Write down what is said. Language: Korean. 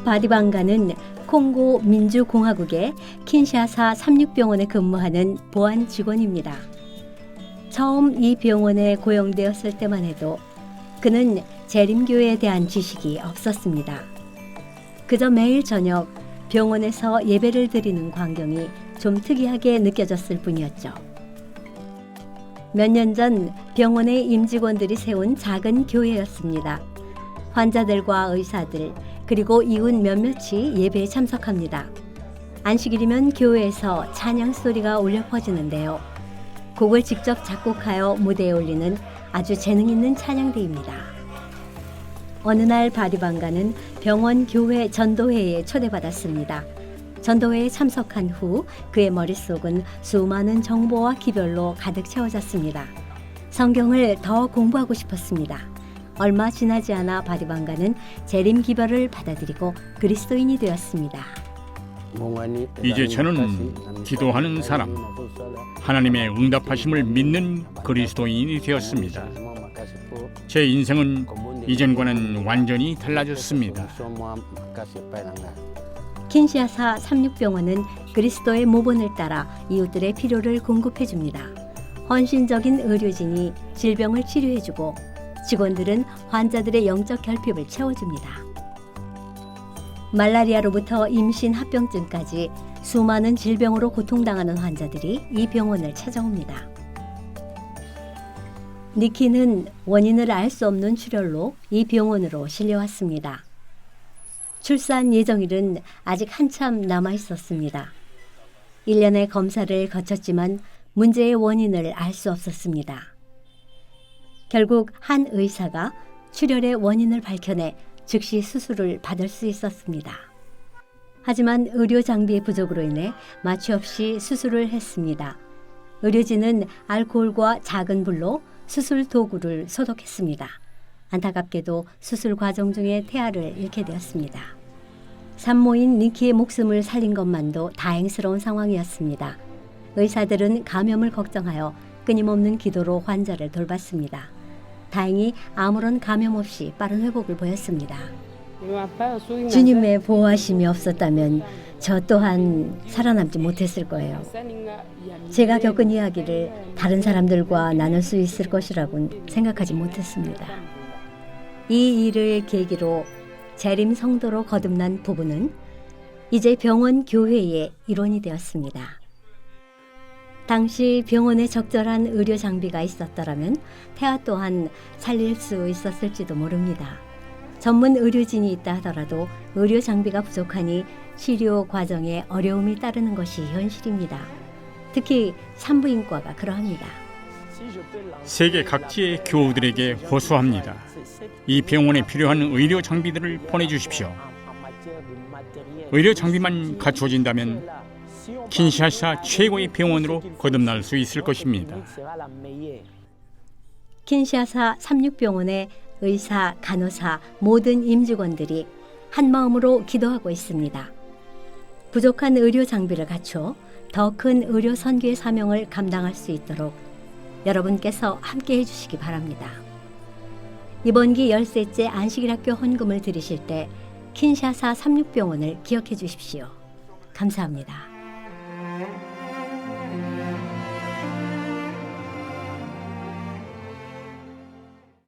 바디방가는 콩고 민주공화국의 킨샤사 36병원에 근무하는 보안 직원입니다. 처음 이 병원에 고용되었을 때만 해도 그는 재림교회에 대한 지식이 없었습니다. 그저 매일 저녁 병원에서 예배를 드리는 광경이 좀 특이하게 느껴졌을 뿐이었죠. 몇 년 전 병원의 임직원들이 세운 작은 교회였습니다. 환자들과 의사들 그리고 이웃 몇몇이 예배에 참석합니다. 안식일이면 교회에서 찬양 소리가 울려 퍼지는데요. 곡을 직접 작곡하여 무대에 올리는 아주 재능 있는 찬양대입니다. 어느 날 바디방가는 병원 교회 전도회에 초대받았습니다. 전도회에 참석한 후 그의 머릿속은 수많은 정보와 기별로 가득 채워졌습니다. 성경을 더 공부하고 싶었습니다. 얼마 지나지 않아 바디방가는 재림 기별을 받아들이고 그리스도인이 되었습니다. 이제 저는 기도하는 사람, 하나님의 응답하심을 믿는 그리스도인이 되었습니다. 제 인생은 이전과는 완전히 달라졌습니다. 킨샤사 36병원은 그리스도의 모본을 따라 이웃들의 필요를 공급해줍니다. 헌신적인 의료진이 질병을 치료해주고 직원들은 환자들의 영적 결핍을 채워줍니다. 말라리아로부터 임신 합병증까지 수많은 질병으로 고통당하는 환자들이 이 병원을 찾아옵니다. 니키는 원인을 알 수 없는 출혈로 이 병원으로 실려왔습니다. 출산 예정일은 아직 한참 남아 있었습니다. 1년의 검사를 거쳤지만 문제의 원인을 알 수 없었습니다. 결국 한 의사가 출혈의 원인을 밝혀내 즉시 수술을 받을 수 있었습니다. 하지만 의료 장비의 부족으로 인해 마취 없이 수술을 했습니다. 의료진은 알코올과 작은 불로 수술 도구를 소독했습니다. 안타깝게도 수술 과정 중에 태아를 잃게 되었습니다. 산모인 니키의 목숨을 살린 것만도 다행스러운 상황이었습니다. 의사들은 감염을 걱정하여 끊임없는 기도로 환자를 돌봤습니다. 다행히 아무런 감염 없이 빠른 회복을 보였습니다. 주님의 보호하심이 없었다면 저 또한 살아남지 못했을 거예요. 제가 겪은 이야기를 다른 사람들과 나눌 수 있을 것이라고는 생각하지 못했습니다. 이 일을 계기로 재림 성도로 거듭난 부부는 이제 병원 교회의 일원이 되었습니다. 당시 병원에 적절한 의료 장비가 있었더라면 태아 또한 살릴 수 있었을지도 모릅니다. 전문 의료진이 있다 하더라도 의료 장비가 부족하니 치료 과정에 어려움이 따르는 것이 현실입니다. 특히 산부인과가 그러합니다. 세계 각지의 교우들에게 호소합니다. 이 병원에 필요한 의료 장비들을 보내주십시오. 의료 장비만 갖춰진다면 킨샤사 최고의 병원으로 거듭날 수 있을 것입니다. 킨샤사 36병원의 의사, 간호사, 모든 임직원들이 한마음으로 기도하고 있습니다. 부족한 의료 장비를 갖춰 더 큰 의료 선교의 사명을 감당할 수 있도록 여러분께서 함께 해주시기 바랍니다. 이번 기 13째 안식일학교 헌금을 드리실 때 킨샤사 36병원을 기억해 주십시오. 감사합니다.